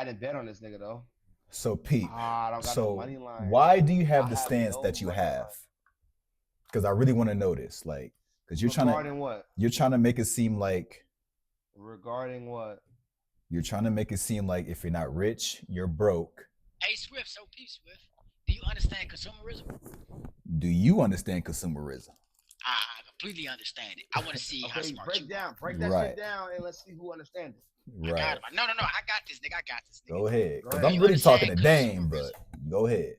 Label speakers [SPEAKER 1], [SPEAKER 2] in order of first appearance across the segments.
[SPEAKER 1] I didn't bet on this nigga though.
[SPEAKER 2] So Pete,
[SPEAKER 1] I don't got no
[SPEAKER 2] so
[SPEAKER 1] money line.
[SPEAKER 2] why do you
[SPEAKER 1] I
[SPEAKER 2] have the
[SPEAKER 1] have
[SPEAKER 2] stance
[SPEAKER 1] no
[SPEAKER 2] that you
[SPEAKER 1] money
[SPEAKER 2] have?
[SPEAKER 1] line.
[SPEAKER 2] Because I really want to know this, like, because
[SPEAKER 1] Regarding what?
[SPEAKER 2] you're trying to make it seem like
[SPEAKER 1] Regarding what?
[SPEAKER 2] you're trying to make it seem like if you're not rich, you're broke.
[SPEAKER 3] Hey Swift, so Pete Swift, do you understand consumerism?
[SPEAKER 2] Do you understand consumerism?
[SPEAKER 3] I completely understand it. I want to see how
[SPEAKER 1] Okay,
[SPEAKER 3] smart you are.
[SPEAKER 1] break that shit
[SPEAKER 2] Right,
[SPEAKER 1] down, and let's see who understands it.
[SPEAKER 3] I got
[SPEAKER 2] right.
[SPEAKER 3] it. No, I got this, nigga. I got this, nigga.
[SPEAKER 2] Go ahead,
[SPEAKER 1] Go
[SPEAKER 2] because
[SPEAKER 3] Do
[SPEAKER 1] ahead.
[SPEAKER 2] I'm
[SPEAKER 3] you
[SPEAKER 2] really talking
[SPEAKER 3] understand
[SPEAKER 2] to Dame, but
[SPEAKER 3] consumerism?
[SPEAKER 2] go ahead.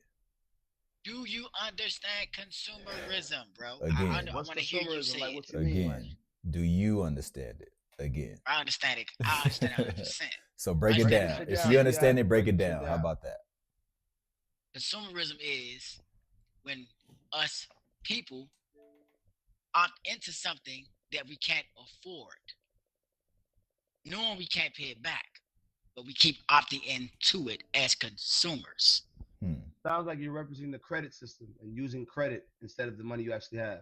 [SPEAKER 3] Do you understand consumerism, bro?
[SPEAKER 2] Again,
[SPEAKER 3] I
[SPEAKER 1] What's
[SPEAKER 3] want to hear you
[SPEAKER 1] consumerism?
[SPEAKER 3] say
[SPEAKER 1] Like,
[SPEAKER 3] it.
[SPEAKER 1] what you mean? Like,
[SPEAKER 2] again. Do you understand it? Again.
[SPEAKER 3] I understand it. I understand it 100%.
[SPEAKER 2] So break it
[SPEAKER 1] break
[SPEAKER 3] Understand
[SPEAKER 1] this
[SPEAKER 3] it
[SPEAKER 2] down.
[SPEAKER 1] shit
[SPEAKER 2] If
[SPEAKER 1] down.
[SPEAKER 2] you
[SPEAKER 3] 100%.
[SPEAKER 2] understand it, break
[SPEAKER 1] Break
[SPEAKER 2] it
[SPEAKER 1] this shit
[SPEAKER 2] down. How
[SPEAKER 1] down.
[SPEAKER 2] about that?
[SPEAKER 3] Consumerism is when us people opt into something that we can't afford, knowing we can't pay it back, but we keep opting into it as consumers.
[SPEAKER 1] Sounds like you're representing the credit system and using credit instead of the money you actually have.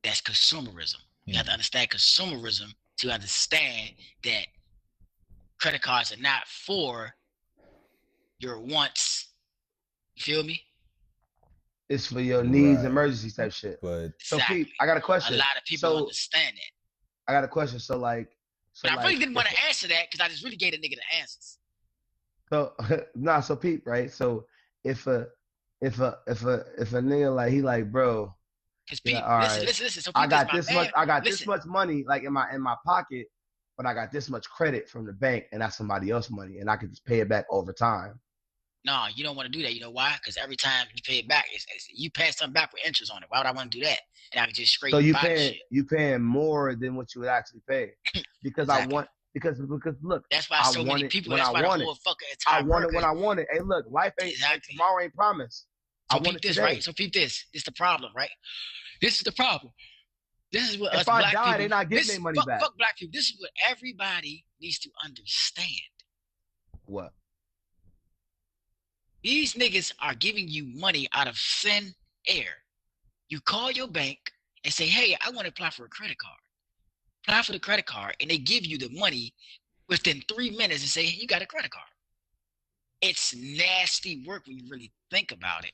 [SPEAKER 3] That's consumerism. You have to
[SPEAKER 2] Hmm.
[SPEAKER 3] understand consumerism to understand that credit cards are not for your wants. You feel me?
[SPEAKER 1] It's for your needs,
[SPEAKER 2] Right.
[SPEAKER 1] emergencies type shit.
[SPEAKER 2] But
[SPEAKER 1] So, Pete,
[SPEAKER 3] Exactly.
[SPEAKER 1] I got a
[SPEAKER 3] A
[SPEAKER 1] question.
[SPEAKER 3] lot of people don't
[SPEAKER 1] So,
[SPEAKER 3] understand that.
[SPEAKER 1] I got a question. So,
[SPEAKER 3] But I really didn't
[SPEAKER 1] if
[SPEAKER 3] want to answer that because I just really gave the nigga the answers.
[SPEAKER 1] so, nah. So, Pete, right? So, if a if a nigga like he like, bro,
[SPEAKER 3] Because
[SPEAKER 1] yeah,
[SPEAKER 3] Pete,
[SPEAKER 1] all
[SPEAKER 3] listen,
[SPEAKER 1] right,
[SPEAKER 3] listen, listen. So Pete, this my man.
[SPEAKER 1] I got this
[SPEAKER 3] Listen,
[SPEAKER 1] much money like in my pocket, but I got this much credit from the bank, and that's somebody else's money, and I can just pay it back over time.
[SPEAKER 3] no, you don't want to do that. You know why? Because every time you pay it back, you pay something back with interest on it. Why would I want to do that? And I can just
[SPEAKER 1] So
[SPEAKER 3] straight buy the shit.
[SPEAKER 1] you paying more than what you would actually pay, because I
[SPEAKER 3] Exactly.
[SPEAKER 1] want because look,
[SPEAKER 3] That's why
[SPEAKER 1] I
[SPEAKER 3] so many
[SPEAKER 1] want it
[SPEAKER 3] people.
[SPEAKER 1] when I
[SPEAKER 3] That's why the
[SPEAKER 1] want it.
[SPEAKER 3] whole fucking
[SPEAKER 1] I
[SPEAKER 3] entire
[SPEAKER 1] want it
[SPEAKER 3] America.
[SPEAKER 1] when I want it. Hey, look, life ain't
[SPEAKER 3] Exactly.
[SPEAKER 1] tomorrow ain't promised. I
[SPEAKER 3] So
[SPEAKER 1] want
[SPEAKER 3] peep
[SPEAKER 1] it
[SPEAKER 3] this, right?
[SPEAKER 1] today.
[SPEAKER 3] So peep this. This is the problem, right? This is the problem. This is what us
[SPEAKER 1] If I
[SPEAKER 3] black
[SPEAKER 1] die,
[SPEAKER 3] people.
[SPEAKER 1] they not getting
[SPEAKER 3] This
[SPEAKER 1] their money back.
[SPEAKER 3] fuck black people. This is what everybody needs to understand.
[SPEAKER 1] What?
[SPEAKER 3] These niggas are giving you money out of thin air. You call your bank and say, "Hey, I want to apply for a credit card." Apply for the credit card, and they give you the money within 3 minutes and say, "Hey, you got a credit card." It's nasty work when you really think about it.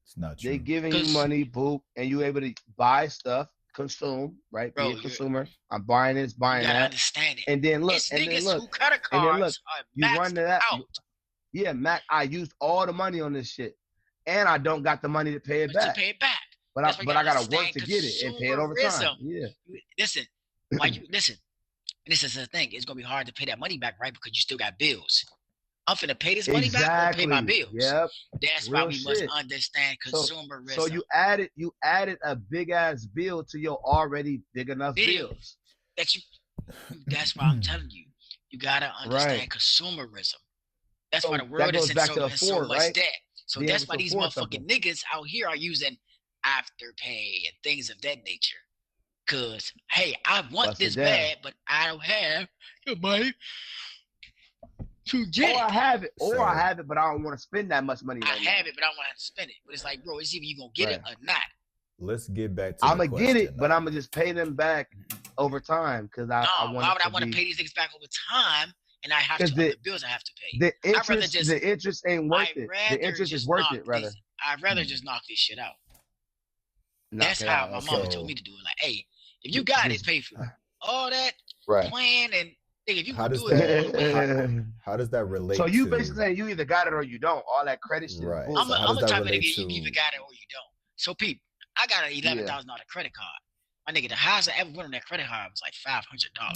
[SPEAKER 2] it's not
[SPEAKER 1] They
[SPEAKER 2] true.
[SPEAKER 1] giving you
[SPEAKER 3] Cause,
[SPEAKER 1] money, boop, and you able to buy stuff, consume, right? Be
[SPEAKER 3] bro,
[SPEAKER 1] a consumer. I'm buying this,
[SPEAKER 3] you
[SPEAKER 1] buying
[SPEAKER 3] gotta
[SPEAKER 1] that,
[SPEAKER 3] understand it.
[SPEAKER 1] and then look,
[SPEAKER 3] It's niggas who credit
[SPEAKER 1] and then look.
[SPEAKER 3] cards are
[SPEAKER 1] You run
[SPEAKER 3] maxed
[SPEAKER 1] to that.
[SPEAKER 3] out,
[SPEAKER 1] Yeah, Mac. I used all the money on this shit, and I don't got the money to pay it
[SPEAKER 3] but to
[SPEAKER 1] back.
[SPEAKER 3] pay it back.
[SPEAKER 1] But
[SPEAKER 3] That's why you
[SPEAKER 1] I
[SPEAKER 3] gotta
[SPEAKER 1] gotta work
[SPEAKER 3] understand
[SPEAKER 1] to get it and pay it over time.
[SPEAKER 3] consumerism.
[SPEAKER 1] Yeah.
[SPEAKER 3] Listen, why you listen? This is the thing. It's gonna be hard to pay that money back, right? Because you still got bills. I'm finna pay this money back or pay my
[SPEAKER 1] Exactly.
[SPEAKER 3] bills.
[SPEAKER 1] Yep.
[SPEAKER 3] That's why
[SPEAKER 1] Real
[SPEAKER 3] we must
[SPEAKER 1] shit.
[SPEAKER 3] understand
[SPEAKER 1] So
[SPEAKER 3] consumerism.
[SPEAKER 1] you added a big ass bill to your already big enough bills.
[SPEAKER 3] Bills that that's why I'm telling you, you gotta
[SPEAKER 1] Right.
[SPEAKER 3] understand consumerism. That's why the
[SPEAKER 1] So that
[SPEAKER 3] world is
[SPEAKER 1] goes
[SPEAKER 3] in
[SPEAKER 1] back to
[SPEAKER 3] so
[SPEAKER 1] afford,
[SPEAKER 3] much
[SPEAKER 1] right?
[SPEAKER 3] debt. So
[SPEAKER 1] Being able
[SPEAKER 3] that's
[SPEAKER 1] to
[SPEAKER 3] why these
[SPEAKER 1] afford something.
[SPEAKER 3] motherfucking niggas out here are using afterpay and things of that nature. Cause hey, I want
[SPEAKER 1] Bust it
[SPEAKER 3] this
[SPEAKER 1] down.
[SPEAKER 3] bad, but I don't have the money to get
[SPEAKER 1] Or
[SPEAKER 3] it.
[SPEAKER 1] I have it,
[SPEAKER 2] So
[SPEAKER 1] but I don't want to spend that much money
[SPEAKER 3] I
[SPEAKER 1] right now.
[SPEAKER 3] have it, but I don't want to have to spend it. But it's like, bro, it's either you gonna get it
[SPEAKER 1] Right.
[SPEAKER 3] or not.
[SPEAKER 2] let's get back to
[SPEAKER 1] I'm
[SPEAKER 2] the
[SPEAKER 1] gonna get it,
[SPEAKER 2] question
[SPEAKER 1] but I'm
[SPEAKER 2] though.
[SPEAKER 1] gonna just pay them back over time because I
[SPEAKER 3] No,
[SPEAKER 1] want
[SPEAKER 3] why
[SPEAKER 1] it
[SPEAKER 3] would I
[SPEAKER 1] to
[SPEAKER 3] want to
[SPEAKER 1] be
[SPEAKER 3] pay these niggas back over time and I have
[SPEAKER 1] because
[SPEAKER 3] to other bills I have to pay?
[SPEAKER 1] the interest ain't worth
[SPEAKER 3] I'd
[SPEAKER 1] it. The
[SPEAKER 3] rather
[SPEAKER 1] interest is
[SPEAKER 3] just
[SPEAKER 1] worth
[SPEAKER 3] knock
[SPEAKER 1] it,
[SPEAKER 3] this.
[SPEAKER 1] rather.
[SPEAKER 3] I'd rather
[SPEAKER 2] Hmm.
[SPEAKER 3] just knock this shit out.
[SPEAKER 1] Knock
[SPEAKER 3] That's
[SPEAKER 1] it
[SPEAKER 3] how
[SPEAKER 1] out.
[SPEAKER 3] my mama
[SPEAKER 1] Okay.
[SPEAKER 3] told
[SPEAKER 2] So
[SPEAKER 3] me to do it. Like, hey, if you got it,
[SPEAKER 1] Just
[SPEAKER 3] pay for it. All that
[SPEAKER 1] right.
[SPEAKER 3] plan and nigga, if you
[SPEAKER 2] how
[SPEAKER 3] gonna
[SPEAKER 2] does
[SPEAKER 3] do it
[SPEAKER 2] that
[SPEAKER 3] all the way,
[SPEAKER 2] how does that
[SPEAKER 1] So
[SPEAKER 2] relate
[SPEAKER 1] you basically
[SPEAKER 2] to
[SPEAKER 1] saying you either got it or you don't. All that credit shit is
[SPEAKER 2] right?
[SPEAKER 3] I'm
[SPEAKER 2] So
[SPEAKER 3] a,
[SPEAKER 1] bullshit.
[SPEAKER 2] how
[SPEAKER 3] I'm
[SPEAKER 2] does
[SPEAKER 3] a
[SPEAKER 2] that
[SPEAKER 3] type of nigga
[SPEAKER 2] relate
[SPEAKER 3] you either
[SPEAKER 2] to
[SPEAKER 3] got it or you don't. So people, I got an
[SPEAKER 1] Yeah.
[SPEAKER 3] $11,000 credit card. My nigga, the highest I ever went on that credit card was like
[SPEAKER 2] I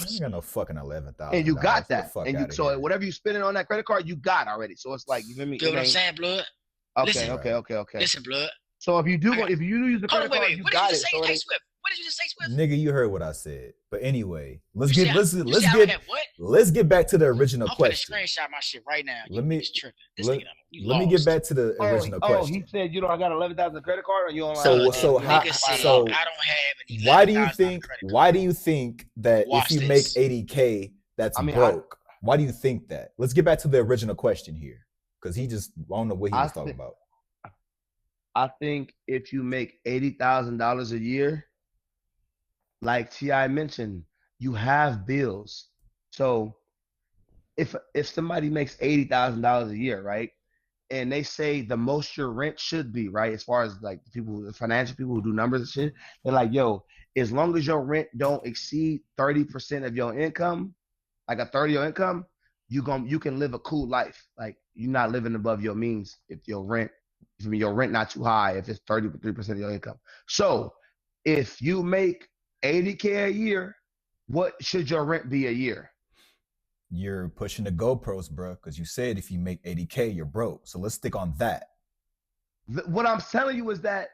[SPEAKER 2] ain't
[SPEAKER 3] $500.
[SPEAKER 2] got no fucking eleven
[SPEAKER 1] And
[SPEAKER 2] thousand
[SPEAKER 1] you
[SPEAKER 2] dollars.
[SPEAKER 1] got
[SPEAKER 2] Get the
[SPEAKER 1] that.
[SPEAKER 2] fuck
[SPEAKER 1] And you
[SPEAKER 2] out of
[SPEAKER 1] so
[SPEAKER 2] here.
[SPEAKER 1] whatever you spending on that credit card, you got already. So it's like you feel me?
[SPEAKER 3] Feel
[SPEAKER 1] It
[SPEAKER 3] what I'm
[SPEAKER 1] ain't
[SPEAKER 3] saying, blood?
[SPEAKER 1] okay,
[SPEAKER 3] Listen,
[SPEAKER 1] okay,
[SPEAKER 2] Right.
[SPEAKER 1] okay, okay.
[SPEAKER 3] listen, blood.
[SPEAKER 1] So if you do
[SPEAKER 3] I
[SPEAKER 1] go
[SPEAKER 3] got.
[SPEAKER 1] if you do use the
[SPEAKER 3] Hold on,
[SPEAKER 1] credit
[SPEAKER 3] wait,
[SPEAKER 1] card,
[SPEAKER 3] wait.
[SPEAKER 1] you
[SPEAKER 3] What did you
[SPEAKER 1] got
[SPEAKER 3] just
[SPEAKER 1] it.
[SPEAKER 3] say?
[SPEAKER 1] So it
[SPEAKER 3] Hey,
[SPEAKER 1] ain't
[SPEAKER 3] Swift. What did you just say, Swift?
[SPEAKER 2] Nigga, you heard what I said. But anyway,
[SPEAKER 3] You said you said I don't have what?
[SPEAKER 2] let's get back to the original
[SPEAKER 3] I'm finna
[SPEAKER 2] question.
[SPEAKER 3] screenshot my shit right now. You
[SPEAKER 2] Let me
[SPEAKER 3] niggas tripping. This
[SPEAKER 2] let
[SPEAKER 3] nigga, you
[SPEAKER 2] let me get
[SPEAKER 3] lost.
[SPEAKER 2] back to the original
[SPEAKER 1] he
[SPEAKER 2] question.
[SPEAKER 1] said you don't got 11,000 credit card or you only have
[SPEAKER 3] So this
[SPEAKER 2] So
[SPEAKER 1] you only
[SPEAKER 2] how
[SPEAKER 3] nigga
[SPEAKER 1] have
[SPEAKER 3] said
[SPEAKER 1] five
[SPEAKER 2] so
[SPEAKER 1] dollars.
[SPEAKER 3] I don't have an
[SPEAKER 2] why do you
[SPEAKER 3] $11,000
[SPEAKER 2] think
[SPEAKER 3] credit
[SPEAKER 2] why
[SPEAKER 3] card.
[SPEAKER 2] do you think that if
[SPEAKER 3] Watch
[SPEAKER 2] you make
[SPEAKER 3] this.
[SPEAKER 2] 80K that's
[SPEAKER 1] I mean I
[SPEAKER 2] broke? Why do you think that? Let's get back to the original question here. Because he just I don't know what he
[SPEAKER 1] I
[SPEAKER 2] was talking
[SPEAKER 1] think
[SPEAKER 2] about.
[SPEAKER 1] I think if you make $80,000 a year, like Ti mentioned, you have bills. So if somebody makes $80,000 a year, right? And they say the most your rent should be, right? As far as like the financial people who do numbers and shit, they're like, yo, as long as your rent don't exceed 30% of your income, like a third of your income, you can live a cool life. Like you're not living above your means if your rent not too high, if it's 33% of your income. So if you make 80K a year, what should your rent be a year?
[SPEAKER 2] You're pushing the GoPros, bro, because you said if you make 80K, you're broke. So let's stick on that.
[SPEAKER 1] What I'm telling you is that,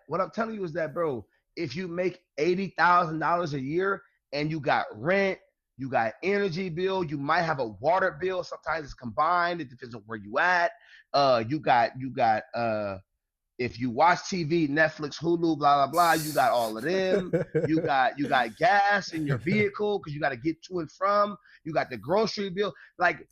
[SPEAKER 1] bro, if you make $80,000 a year and you got rent, you got energy bill, you might have a water bill. Sometimes it's combined. It depends on where you at. You got if you watch TV, Netflix, Hulu, blah blah blah, you got all of them. You got gas in your vehicle because you got to get to and from. You got the grocery bill. Like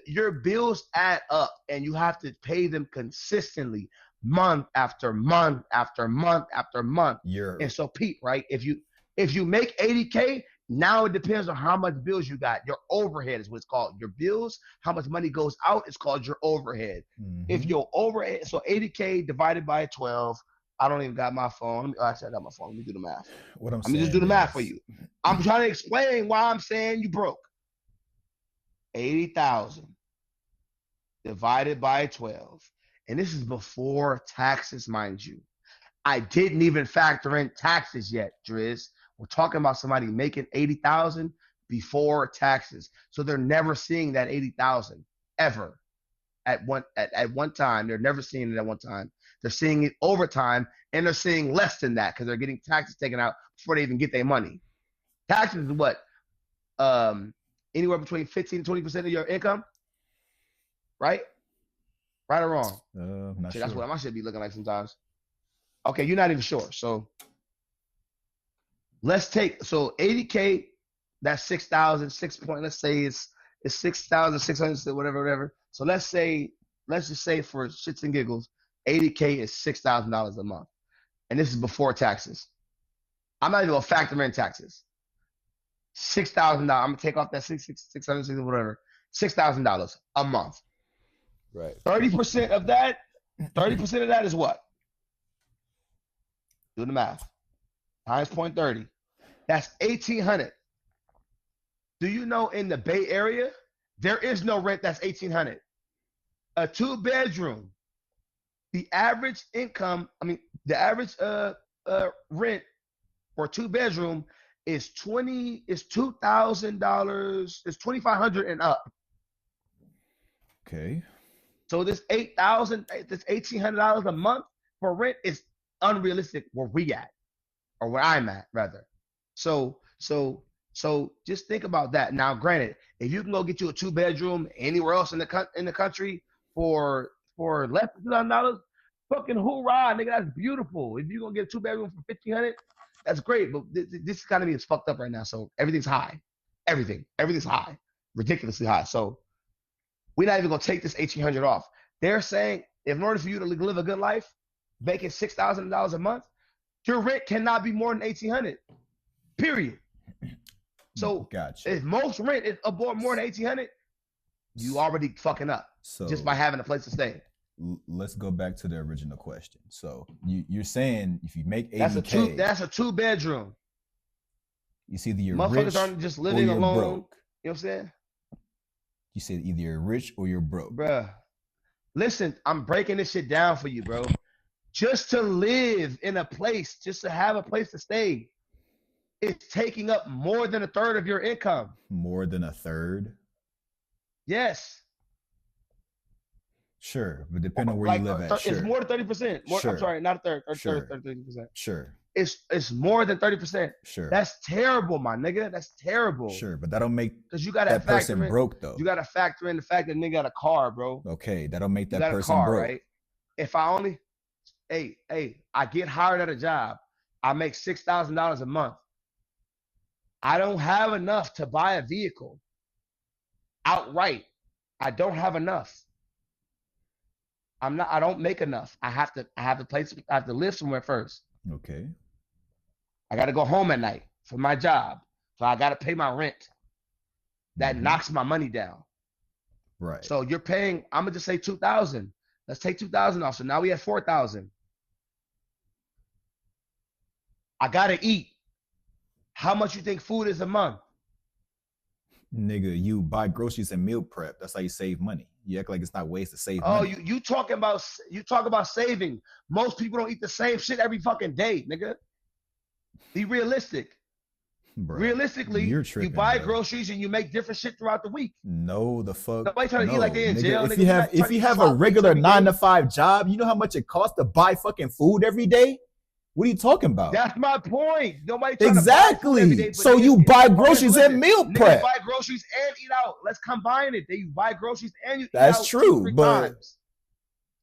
[SPEAKER 1] your bills add up, and you have to pay them consistently, month after month after month after month.
[SPEAKER 2] You're
[SPEAKER 1] And so, Pete, right? If you make 80K, now it depends on how much bills you got. Your overhead is what it's called. Your bills, how much money goes out, is called your overhead. If your overhead, so 80K divided by 12, I don't even got my phone. Actually, I got my phone. Let me do the math.
[SPEAKER 2] what I'm
[SPEAKER 1] Let me just do
[SPEAKER 2] saying
[SPEAKER 1] the math for
[SPEAKER 2] is
[SPEAKER 1] you. I'm trying to explain why I'm saying you broke. 80,000 divided by 12. And this is before taxes, mind you. I didn't even factor in taxes yet, Driz. We're talking about somebody making 80,000 before taxes. So they're never seeing that 80,000 ever at one time. They're never seeing it at one time. They're seeing it over time, and they're seeing less than that because they're getting taxes taken out before they even get their money. Taxes is what? Um Anywhere between 15 to 20% of your income, right? Right or wrong?
[SPEAKER 2] I'm not
[SPEAKER 1] Shit, that's
[SPEAKER 2] sure.
[SPEAKER 1] what my shit be looking like sometimes. Okay, you're not even sure. So let's take 80K, that's 6,000, let's say it's 6,600, whatever. So let's just say for shits and giggles, 80K is $6,000 a month. And this is before taxes. I'm not even gonna factor in taxes. $6,000. I'm gonna take off that 600, whatever. $6,000 a month.
[SPEAKER 2] Right.
[SPEAKER 1] 30% of that, 30% of that is what? Do the math. Times 0.30. That's 1,800. Do you know in the Bay Area, there is no rent that's 1,800? A two-bedroom, the average income, the average rent for a two-bedroom is $2,000, is 2,500 and up.
[SPEAKER 2] Okay.
[SPEAKER 1] So this 8,000, this $1,800 a month for rent is unrealistic where we at, or where I'm at rather. So so so just think about that. Now, granted, if you can go get you a two-bedroom anywhere else in the country for less than $2,000, fucking hoorah, nigga, that's beautiful. If you're gonna get a two-bedroom for 1,500, that's great. But this economy is fucked up right now, so everything's high. Everything's high, ridiculously high. So we're not even gonna take this 1,800 off. They're saying if in order for you to live a good life, making $6,000 a month, your rent cannot be more than 1,800. Period. So
[SPEAKER 2] Gotcha.
[SPEAKER 1] if most rent is above more than 1,800, you already fucking up
[SPEAKER 2] So
[SPEAKER 1] just by having a place to stay.
[SPEAKER 2] Let's go back to the original question. So you're saying if you make 80K,
[SPEAKER 1] That's a two-bedroom.
[SPEAKER 2] you see either you're
[SPEAKER 1] Motherfuckers
[SPEAKER 2] rich
[SPEAKER 1] aren't just
[SPEAKER 2] or
[SPEAKER 1] living
[SPEAKER 2] you're
[SPEAKER 1] alone.
[SPEAKER 2] broke.
[SPEAKER 1] You know what I'm saying?
[SPEAKER 2] You said either you're rich or you're broke.
[SPEAKER 1] Bruh. Listen, I'm breaking this shit down for you, bro. Just to live in a place, just to have a place to stay, it's taking up more than a third of your income.
[SPEAKER 2] More than a third?
[SPEAKER 1] Yes.
[SPEAKER 2] Sure, but depending on where you live at,
[SPEAKER 1] it's
[SPEAKER 2] sure.
[SPEAKER 1] more than 30%.
[SPEAKER 2] Sure.
[SPEAKER 1] I'm sorry, not a third.
[SPEAKER 2] Sure.
[SPEAKER 1] 30%.
[SPEAKER 2] Sure.
[SPEAKER 1] It's more than 30%.
[SPEAKER 2] Sure.
[SPEAKER 1] That's terrible, my nigga. That's terrible.
[SPEAKER 2] Sure, but that don't make
[SPEAKER 1] because you gotta
[SPEAKER 2] that person
[SPEAKER 1] factor in,
[SPEAKER 2] broke though.
[SPEAKER 1] You gotta factor in the fact that nigga got a car, bro.
[SPEAKER 2] Okay, that don't make
[SPEAKER 1] You
[SPEAKER 2] that
[SPEAKER 1] got a
[SPEAKER 2] person
[SPEAKER 1] car,
[SPEAKER 2] broke.
[SPEAKER 1] right? If I only, I get hired at a job, I make $6,000 a month. I don't have enough to buy a vehicle outright. I don't have enough. I don't make enough. I have to place. I have to live somewhere first.
[SPEAKER 2] Okay.
[SPEAKER 1] I got to go home at night for my job, so I got to pay my rent. That knocks my money down.
[SPEAKER 2] Right.
[SPEAKER 1] So you're paying, I'm gonna just say 2,000. Let's take 2,000 off. So now we have 4,000. I gotta eat. How much you think food is a month?
[SPEAKER 2] Nigga, you buy groceries and meal prep. That's how you save money. You act like it's not ways to save
[SPEAKER 1] Oh,
[SPEAKER 2] money.
[SPEAKER 1] you talking about, you talk about saving. Most people don't eat the same shit every fucking day, nigga. Be realistic.
[SPEAKER 2] Bro,
[SPEAKER 1] Realistically,
[SPEAKER 2] you're
[SPEAKER 1] you
[SPEAKER 2] tripping,
[SPEAKER 1] buy
[SPEAKER 2] bro.
[SPEAKER 1] groceries and you make different shit throughout the week.
[SPEAKER 2] No, the fuck.
[SPEAKER 1] Nobody trying to
[SPEAKER 2] no,
[SPEAKER 1] eat like they in
[SPEAKER 2] nigga.
[SPEAKER 1] jail.
[SPEAKER 2] If
[SPEAKER 1] Nigga,
[SPEAKER 2] you
[SPEAKER 1] we
[SPEAKER 2] have
[SPEAKER 1] not trying
[SPEAKER 2] if
[SPEAKER 1] to
[SPEAKER 2] you
[SPEAKER 1] eat
[SPEAKER 2] have a
[SPEAKER 1] slot plates
[SPEAKER 2] regular
[SPEAKER 1] every
[SPEAKER 2] 9
[SPEAKER 1] day.
[SPEAKER 2] to 5 job, you know how much it costs to buy fucking food every day? What are you talking about?
[SPEAKER 1] That's my point. Nobody trying to buy food every day.
[SPEAKER 2] Exactly. So you buy groceries and meal
[SPEAKER 1] Niggas
[SPEAKER 2] prep.
[SPEAKER 1] buy groceries and eat out. Let's combine it. They buy groceries and you eat
[SPEAKER 2] That's
[SPEAKER 1] out
[SPEAKER 2] true,
[SPEAKER 1] 2-3
[SPEAKER 2] but
[SPEAKER 1] times.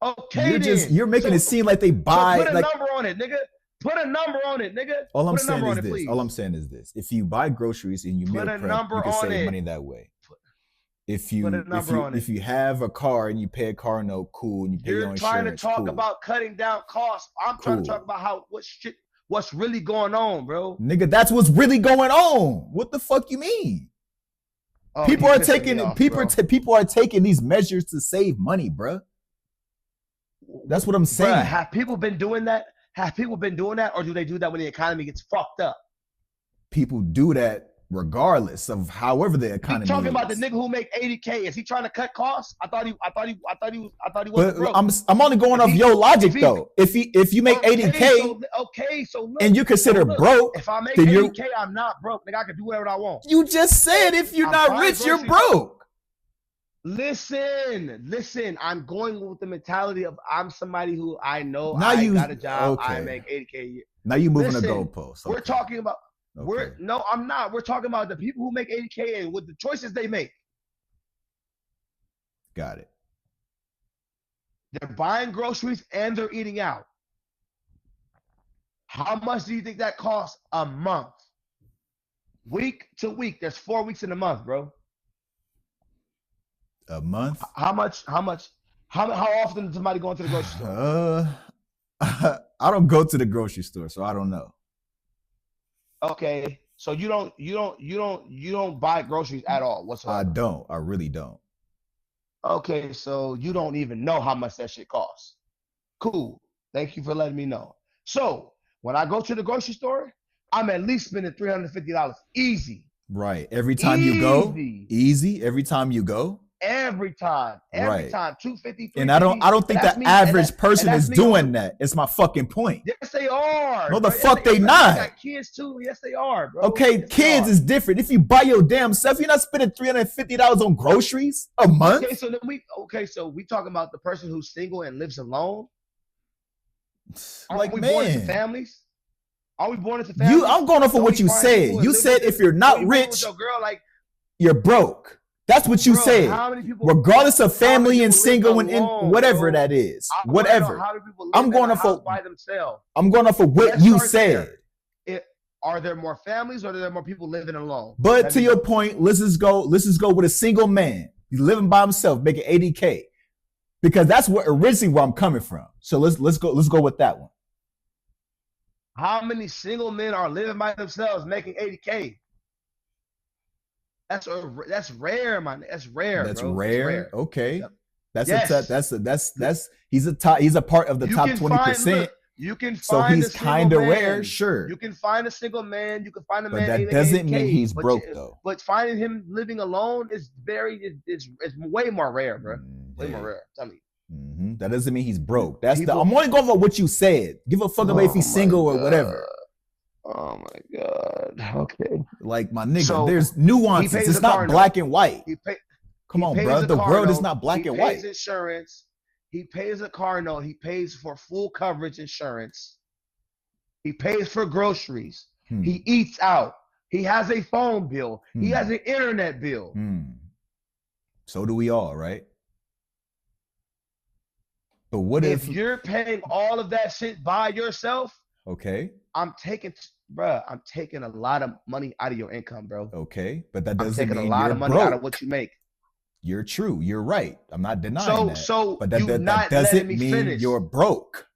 [SPEAKER 1] Okay,
[SPEAKER 2] you're making it seem like they
[SPEAKER 1] so
[SPEAKER 2] buy
[SPEAKER 1] put a
[SPEAKER 2] like
[SPEAKER 1] number on it, nigga. Put a number on it, nigga.
[SPEAKER 2] all I'm
[SPEAKER 1] Put a
[SPEAKER 2] saying
[SPEAKER 1] number
[SPEAKER 2] is
[SPEAKER 1] on it,
[SPEAKER 2] this.
[SPEAKER 1] please.
[SPEAKER 2] All I'm saying is this. If you buy groceries and you
[SPEAKER 1] Put
[SPEAKER 2] meal
[SPEAKER 1] a
[SPEAKER 2] prep,
[SPEAKER 1] number
[SPEAKER 2] you can
[SPEAKER 1] on
[SPEAKER 2] save
[SPEAKER 1] it.
[SPEAKER 2] money that way. If
[SPEAKER 1] Put a
[SPEAKER 2] you
[SPEAKER 1] number on it.
[SPEAKER 2] if you have a car and you pay a car note, cool, and you pay your
[SPEAKER 1] You're trying to
[SPEAKER 2] insurance,
[SPEAKER 1] talk
[SPEAKER 2] cool.
[SPEAKER 1] about cutting down costs. I'm trying to talk
[SPEAKER 2] Cool.
[SPEAKER 1] about what's really going on, bro.
[SPEAKER 2] Nigga, that's what's really going on. What the fuck you mean?
[SPEAKER 1] Oh,
[SPEAKER 2] people
[SPEAKER 1] you
[SPEAKER 2] are
[SPEAKER 1] pissing me
[SPEAKER 2] taking
[SPEAKER 1] off,
[SPEAKER 2] people
[SPEAKER 1] bro.
[SPEAKER 2] people are taking these measures to save money, bruh. That's what I'm saying.
[SPEAKER 1] Bruh, have people been doing that? Have people been doing that, or do they do that when the economy gets fucked up?
[SPEAKER 2] People do that regardless of however the economy
[SPEAKER 1] We talking
[SPEAKER 2] is.
[SPEAKER 1] about the nigga who make 80K. Is he trying to cut costs? I thought he was
[SPEAKER 2] But
[SPEAKER 1] broke.
[SPEAKER 2] I'm only going off your logic though. If you make 80K
[SPEAKER 1] so look,
[SPEAKER 2] and you consider
[SPEAKER 1] look,
[SPEAKER 2] broke,
[SPEAKER 1] if I make
[SPEAKER 2] then
[SPEAKER 1] 80K, I'm not broke. Nigga, I can do whatever I want.
[SPEAKER 2] you just said if you're
[SPEAKER 1] I'm
[SPEAKER 2] not
[SPEAKER 1] buying
[SPEAKER 2] rich, you're
[SPEAKER 1] groceries.
[SPEAKER 2] broke.
[SPEAKER 1] Listen. I'm going with the mentality of I'm somebody who I know
[SPEAKER 2] Now
[SPEAKER 1] I
[SPEAKER 2] you
[SPEAKER 1] got a job.
[SPEAKER 2] okay.
[SPEAKER 1] I make 80K a year.
[SPEAKER 2] Now you moving
[SPEAKER 1] Listen,
[SPEAKER 2] the goalposts.
[SPEAKER 1] We're talking about
[SPEAKER 2] Okay.
[SPEAKER 1] no, I'm not. We're talking about the people who make 80K and with the choices they make.
[SPEAKER 2] Got it.
[SPEAKER 1] They're buying groceries and they're eating out. How much do you think that costs a month? Week to week. There's 4 weeks in a month, bro.
[SPEAKER 2] A month?
[SPEAKER 1] How often does somebody go into the grocery store?
[SPEAKER 2] I don't go to the grocery store, so I don't know.
[SPEAKER 1] Okay. So you don't buy groceries at all whatsoever.
[SPEAKER 2] I don't. I really don't.
[SPEAKER 1] Okay, so you don't even know how much that shit costs. Cool. Thank you for letting me know. So when I go to the grocery store, I'm at least spending $350 easy.
[SPEAKER 2] Right. Every time you go, easy. Every time you go.
[SPEAKER 1] Every time.
[SPEAKER 2] Right.
[SPEAKER 1] Time. $250.
[SPEAKER 2] And I don't think the average person is doing that. It's my fucking point.
[SPEAKER 1] Yes, they are.
[SPEAKER 2] No, the fuck they not.
[SPEAKER 1] Got kids too. Yes, they are, bro.
[SPEAKER 2] Okay,
[SPEAKER 1] yes,
[SPEAKER 2] kids is different. If you buy your damn self, you're not spending $350 on groceries a month.
[SPEAKER 1] Okay, so we talking about the person who's single and lives alone.
[SPEAKER 2] Like,
[SPEAKER 1] Are we
[SPEAKER 2] man,
[SPEAKER 1] born into families? Are we born into families?
[SPEAKER 2] I'm going off of what you said. You said if you're not rich,
[SPEAKER 1] your girl, like,
[SPEAKER 2] you're broke. That's what you said. Regardless of family and single and whatever that is. Whatever. I'm going off of
[SPEAKER 1] by themselves.
[SPEAKER 2] I'm going off of what you said.
[SPEAKER 1] Are there more families or are there more people living alone?
[SPEAKER 2] But to your point, let's just go with a single man. He's living by himself, making 80K. Because that's originally where I'm coming from. So let's go with that one.
[SPEAKER 1] How many single men are living by themselves making 80K? That's rare, man. That's rare.
[SPEAKER 2] That's
[SPEAKER 1] bro.
[SPEAKER 2] rare. Okay. Yep.
[SPEAKER 1] That's
[SPEAKER 2] he's a part of the top 20%.
[SPEAKER 1] You can find
[SPEAKER 2] so he's kind of rare, sure.
[SPEAKER 1] You can find a single man. You can find a
[SPEAKER 2] but
[SPEAKER 1] man.
[SPEAKER 2] But that doesn't mean he's broke though.
[SPEAKER 1] But finding him living alone is it's way more rare, bro. Way more rare. Tell me.
[SPEAKER 2] Mm-hmm. That doesn't mean he's broke. I'm only going for what you said. Give a fuck about if he's single or whatever.
[SPEAKER 1] Oh my god. Okay.
[SPEAKER 2] Like my nigga, so there's nuances. It's not black and white. Come on, bro. The world is not black and white.
[SPEAKER 1] He pays insurance. He pays a car note. He pays for full coverage insurance. He pays for groceries. He eats out. He has a phone bill. He has an internet bill.
[SPEAKER 2] So do we all, right? But what if
[SPEAKER 1] you're paying all of that shit by yourself?
[SPEAKER 2] Okay.
[SPEAKER 1] I'm taking a lot of money out of your income, bro.
[SPEAKER 2] Okay, but that doesn't mean
[SPEAKER 1] a lot of money
[SPEAKER 2] broke.
[SPEAKER 1] out of what you make.
[SPEAKER 2] You're true. You're right. I'm not denying that.
[SPEAKER 1] But
[SPEAKER 2] that doesn't mean you're broke.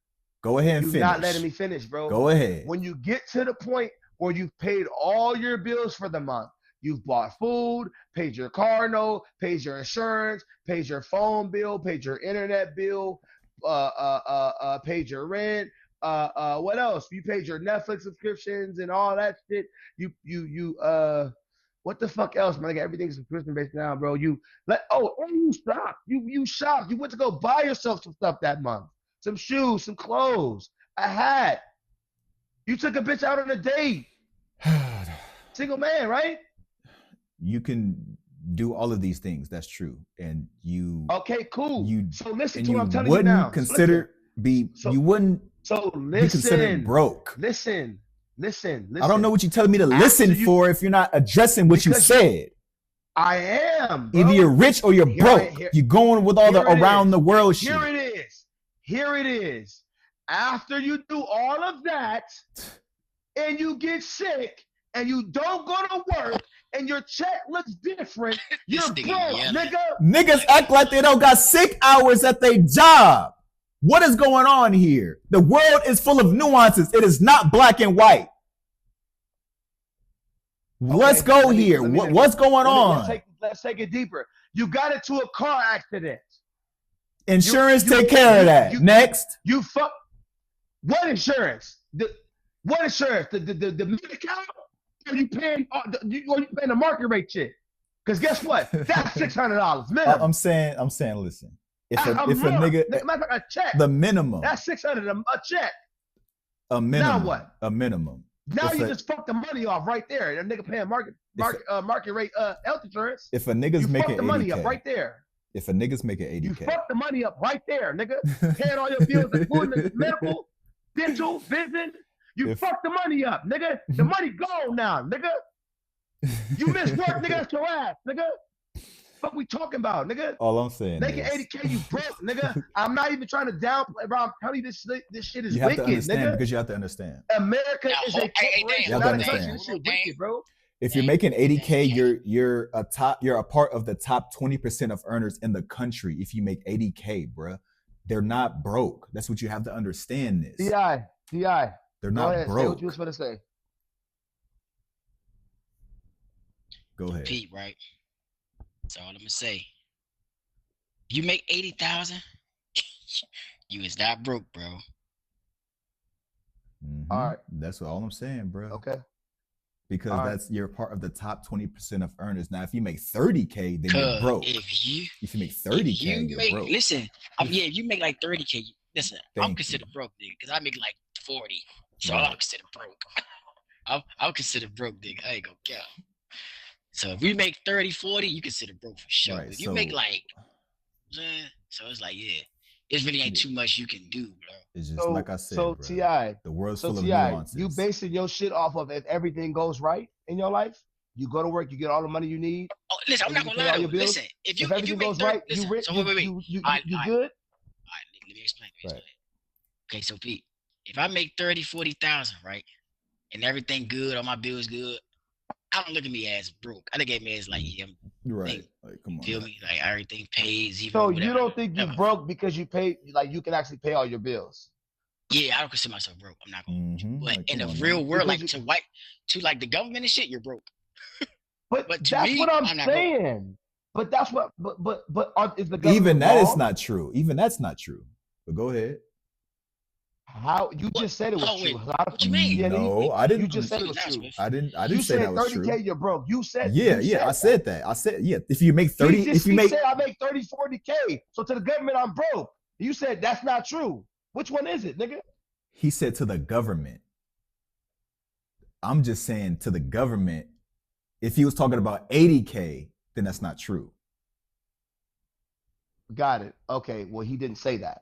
[SPEAKER 2] Go ahead and finish.
[SPEAKER 1] You're not letting me finish, bro.
[SPEAKER 2] Go ahead.
[SPEAKER 1] When you get to the point where you've paid all your bills for the month, You've bought food, paid your car note, paid your insurance, paid your phone bill, paid your internet bill, paid your rent. What else? You paid your Netflix subscriptions and all that shit. What the fuck else, man? Like everything's subscription based now, bro. You shopped. You shopped. You went to go buy yourself some stuff that month. Some shoes, some clothes, a hat. You took a bitch out on a date. Single man, right?
[SPEAKER 2] You can do all of these things. That's true. And you
[SPEAKER 1] okay, cool. So listen to
[SPEAKER 2] what
[SPEAKER 1] I'm telling you now.
[SPEAKER 2] You wouldn't be considered broke.
[SPEAKER 1] Listen.
[SPEAKER 2] I don't know what you're telling me to listen for if you're not addressing what you said.
[SPEAKER 1] I am. Bro.
[SPEAKER 2] Either you're rich or you're broke. You're going with all the around the world shit.
[SPEAKER 1] Here it is. After you do all of that and you get sick and you don't go to work and your check looks different, you're broke, nigga.
[SPEAKER 2] Niggas act like they don't got sick hours at their job. What is going on here? The world is full of nuances. It is not black and white. Okay, let's go here. What's going on?
[SPEAKER 1] Let's take it deeper. You got into a car accident.
[SPEAKER 2] Insurance take care of that. Next.
[SPEAKER 1] What insurance? What insurance? The medical? Or you paying the market rate shit? Because guess what? That's $600 minimum.
[SPEAKER 2] I'm saying, listen. If a nigga,
[SPEAKER 1] a check,
[SPEAKER 2] the minimum.
[SPEAKER 1] That's $600 a check.
[SPEAKER 2] A minimum.
[SPEAKER 1] Now what?
[SPEAKER 2] A minimum.
[SPEAKER 1] Now you just fucked the money off right there. That nigga paying market rate health insurance.
[SPEAKER 2] If a nigga's making
[SPEAKER 1] the money up right there.
[SPEAKER 2] If a nigga's making 80K,
[SPEAKER 1] you fucked the money up right there, nigga. Paying all your bills, including medical, dental, vision. You fucked the money up, nigga. The money gone now, nigga. You missed work, nigga. That's your ass, nigga. What we talking about, nigga?
[SPEAKER 2] All I'm saying
[SPEAKER 1] making 80K, you broke, nigga. I'm not even trying to downplay, bro. I'm telling you, this shit is
[SPEAKER 2] you have
[SPEAKER 1] wicked,
[SPEAKER 2] to understand
[SPEAKER 1] nigga.
[SPEAKER 2] Because you have to understand.
[SPEAKER 1] America is a corporation, not a country. This shit wicked, bro.
[SPEAKER 2] If you're making 80K, you're a part of the top 20% of earners in the country. If you make 80K, bruh, they're not broke. That's what you have to understand. This
[SPEAKER 1] Ti,
[SPEAKER 2] they're not broke.
[SPEAKER 1] Say what you was gonna say.
[SPEAKER 2] Go ahead.
[SPEAKER 3] Pete, right? That's all I'm gonna say. You make 80,000, you is not broke, bro.
[SPEAKER 2] Mm-hmm.
[SPEAKER 1] All right,
[SPEAKER 2] that's all I'm saying, bro.
[SPEAKER 1] Okay.
[SPEAKER 2] Because you're part of the top 20% of earners. Now, if you make 30K, then you're broke. If you make 30K, you're broke.
[SPEAKER 3] Listen, if you make like 30K, listen, I'm considered broke, nigga, because I make like 40, so I'm considered broke. I'm considered broke, nigga. I ain't gonna count. So if we make 30, 40, you consider broke for sure. Right, if you make like, so it's like, yeah, it really ain't too much you can do, bro.
[SPEAKER 2] It's just like I said,
[SPEAKER 1] bro, Ti,
[SPEAKER 2] the world's full of nuances.
[SPEAKER 1] You basing your shit off of if everything goes right in your life, you go to work, you get all the money you need.
[SPEAKER 3] Oh, listen, I'm not gonna lie to you. Listen, if everything goes right, you rich, you good. All right, let me explain. Okay, so Pete, if I make 30, 40,000, right, and everything good, all my bills good, I don't look at me as broke. I look at me as like, yeah,
[SPEAKER 2] right. Like, come on.
[SPEAKER 3] Feel me? Like everything pays. Even
[SPEAKER 1] so you don't think you broke because you pay, like you can actually pay all your bills?
[SPEAKER 3] Yeah, I don't consider myself broke. I'm not gonna. But like, in the real world, like to like the government and shit, you're broke.
[SPEAKER 1] But that's what I'm saying. But that's what. But is the government
[SPEAKER 2] even that
[SPEAKER 1] wrong?
[SPEAKER 2] Is not true. Even that's not true. But go ahead.
[SPEAKER 1] How you just said it was true?
[SPEAKER 3] What you mean?
[SPEAKER 2] No, I didn't.
[SPEAKER 1] You just said it was true.
[SPEAKER 2] I didn't say that was true.
[SPEAKER 1] You said 30K, you're broke. You said
[SPEAKER 2] I said that. I said if you make 30,
[SPEAKER 1] he said I make 30, 40K. So to the government, I'm broke. You said that's not true. Which one is it, nigga?
[SPEAKER 2] He said to the government. I'm just saying to the government. If he was talking about 80K, then that's not true.
[SPEAKER 1] Got it. Okay. Well, he didn't say that.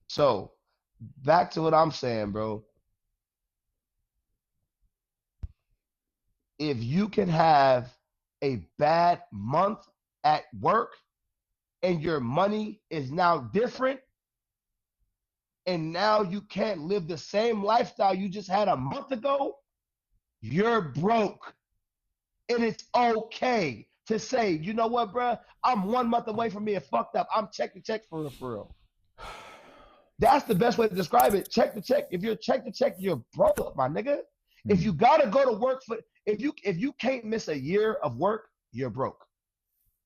[SPEAKER 1] So, back to what I'm saying, bro. If you can have a bad month at work and your money is now different, and now you can't live the same lifestyle you just had a month ago, you're broke. And it's okay to say, you know what, bro? I'm 1 month away from being fucked up. I'm check to check for real. That's the best way to describe it. Check to check. If you're check to check, you're broke, my nigga. If you gotta go to work if you can't miss a year of work, you're broke.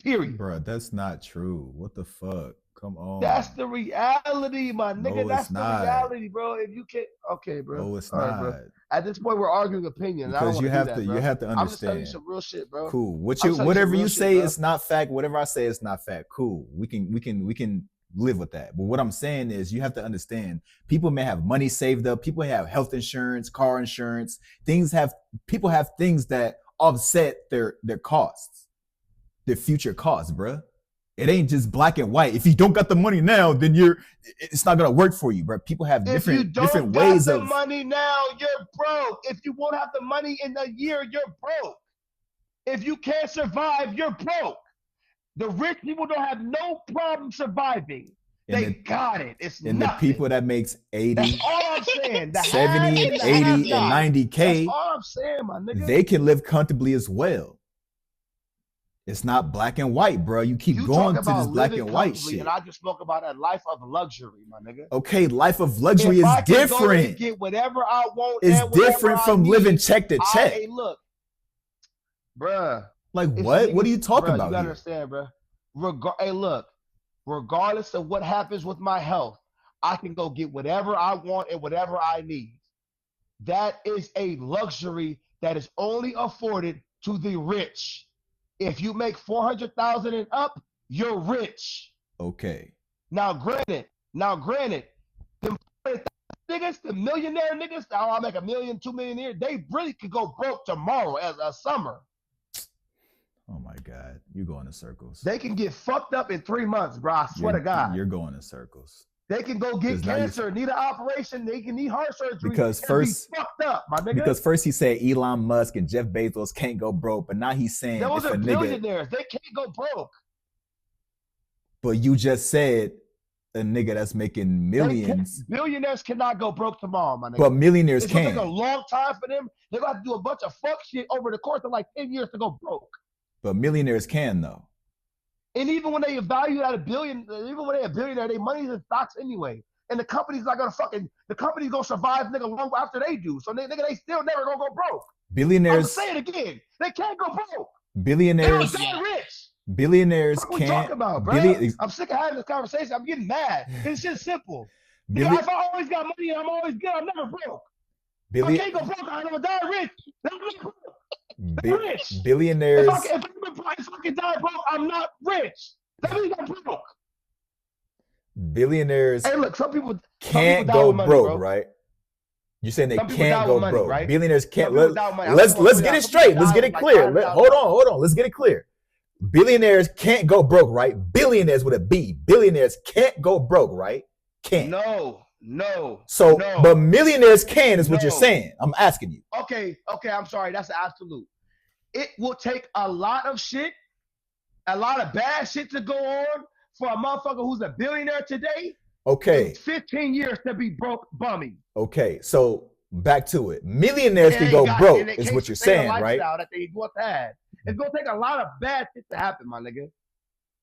[SPEAKER 1] Period.
[SPEAKER 2] Bro, that's not true. What the fuck? Come
[SPEAKER 1] That's
[SPEAKER 2] on.
[SPEAKER 1] the reality, my nigga.
[SPEAKER 2] No, it's
[SPEAKER 1] That's the
[SPEAKER 2] not.
[SPEAKER 1] reality, bro. If you can't, okay, bro.
[SPEAKER 2] No, it's
[SPEAKER 1] All right, bro.
[SPEAKER 2] not.
[SPEAKER 1] At this point, we're arguing opinions. I don't
[SPEAKER 2] Because
[SPEAKER 1] want to do that,
[SPEAKER 2] you
[SPEAKER 1] bro.
[SPEAKER 2] have to
[SPEAKER 1] I'm just telling you
[SPEAKER 2] understand.
[SPEAKER 1] some real shit, bro.
[SPEAKER 2] Cool.
[SPEAKER 1] I'm telling you some
[SPEAKER 2] Whatever
[SPEAKER 1] real
[SPEAKER 2] you
[SPEAKER 1] shit,
[SPEAKER 2] say
[SPEAKER 1] bro.
[SPEAKER 2] is not fact. Whatever I say is not fact. Cool. We can live with that. But what I'm saying is you have to understand people may have money saved up, people have health insurance, car insurance, people have things that offset their costs, their future costs, bruh. It ain't just black and white. If you don't got the money now, then it's not gonna work for you, bro. People have
[SPEAKER 1] If you
[SPEAKER 2] different
[SPEAKER 1] don't got
[SPEAKER 2] ways
[SPEAKER 1] the
[SPEAKER 2] of
[SPEAKER 1] money now, you're broke. If you won't have the money in a year, you're broke. If you can't survive, you're broke. The rich people don't have no problem surviving. They got it. It's
[SPEAKER 2] and
[SPEAKER 1] nothing.
[SPEAKER 2] the people that makes 80,
[SPEAKER 1] That's all I'm saying. The
[SPEAKER 2] 70,
[SPEAKER 1] and the
[SPEAKER 2] 80, and
[SPEAKER 1] have-not.
[SPEAKER 2] 90K,
[SPEAKER 1] That's all I'm saying, my nigga.
[SPEAKER 2] they can live comfortably as well. It's not black and white, bro. You keep going to this black and white shit.
[SPEAKER 1] And I just spoke about a life of luxury, my nigga.
[SPEAKER 2] Okay, life of luxury is different.
[SPEAKER 1] Get whatever I want.
[SPEAKER 2] It's different from living check to check.
[SPEAKER 1] Hey, look, bruh.
[SPEAKER 2] Like what? What are you talking about?
[SPEAKER 1] You gotta understand, bruh. Hey, look. Regardless of what happens with my health, I can go get whatever I want and whatever I need. That is a luxury that is only afforded to the rich. If you make 400,000 and up, you're rich.
[SPEAKER 2] Okay.
[SPEAKER 1] Now, granted, the niggas, the millionaire niggas, I'll make $1 million, $2 million a year. They really could go broke tomorrow as a summer.
[SPEAKER 2] Oh my God, you're going in circles.
[SPEAKER 1] They can get fucked up in 3 months, bro. I swear to God.
[SPEAKER 2] You're going in circles.
[SPEAKER 1] They can go get cancer, need an operation. They can need heart surgery.
[SPEAKER 2] Because first,
[SPEAKER 1] be fucked up, my nigga.
[SPEAKER 2] Because first he said Elon Musk and Jeff Bezos can't go broke, but now he's saying
[SPEAKER 1] those are billionaires. They can't go broke.
[SPEAKER 2] But you just said a nigga that's making millions.
[SPEAKER 1] Billionaires cannot go broke tomorrow, my nigga.
[SPEAKER 2] But millionaires
[SPEAKER 1] it's
[SPEAKER 2] can.
[SPEAKER 1] It's gonna take a long time for them. They're gonna have to do a bunch of fuck shit over the course of like 10 years to go broke.
[SPEAKER 2] But millionaires can though.
[SPEAKER 1] And even when they evaluate at $1 billion, even when they're a billionaire, they money's in stocks anyway. And the company's not gonna the company's gonna survive, nigga, long after they do. So they still never gonna go broke.
[SPEAKER 2] Billionaires.
[SPEAKER 1] I'm saying it again. They can't go broke.
[SPEAKER 2] Billionaires.
[SPEAKER 1] They're rich.
[SPEAKER 2] Billionaires
[SPEAKER 1] what
[SPEAKER 2] can't.
[SPEAKER 1] What talking about, bro? I'm sick of having this conversation. I'm getting mad. This shit's simple. If I always got money and I'm always good, I'm never broke. I can't go broke. I'm gonna die rich. Rich.
[SPEAKER 2] Billionaires.
[SPEAKER 1] If I can die broke, I'm not rich. That means I'm broke.
[SPEAKER 2] Billionaires.
[SPEAKER 1] Hey, look, some people
[SPEAKER 2] can't go broke, right? You're saying they can't go broke. Right? Billionaires can't. Let's get it straight. Let's get it clear. Hold on. Let's get it clear. Billionaires can't go broke, right? Billionaires with a B. Billionaires can't go broke, right? Can't.
[SPEAKER 1] No.
[SPEAKER 2] But millionaires can is what you're saying. I'm asking you.
[SPEAKER 1] Okay. I'm sorry. That's absolute. It will take a lot of shit, a lot of bad shit to go on for a motherfucker who's a billionaire today.
[SPEAKER 2] Okay.
[SPEAKER 1] 15 years to be broke bummy.
[SPEAKER 2] Okay. So back to it. Millionaires can go broke is what you're saying, right?
[SPEAKER 1] That they once had. It's gonna take a lot of bad shit to happen, my nigga.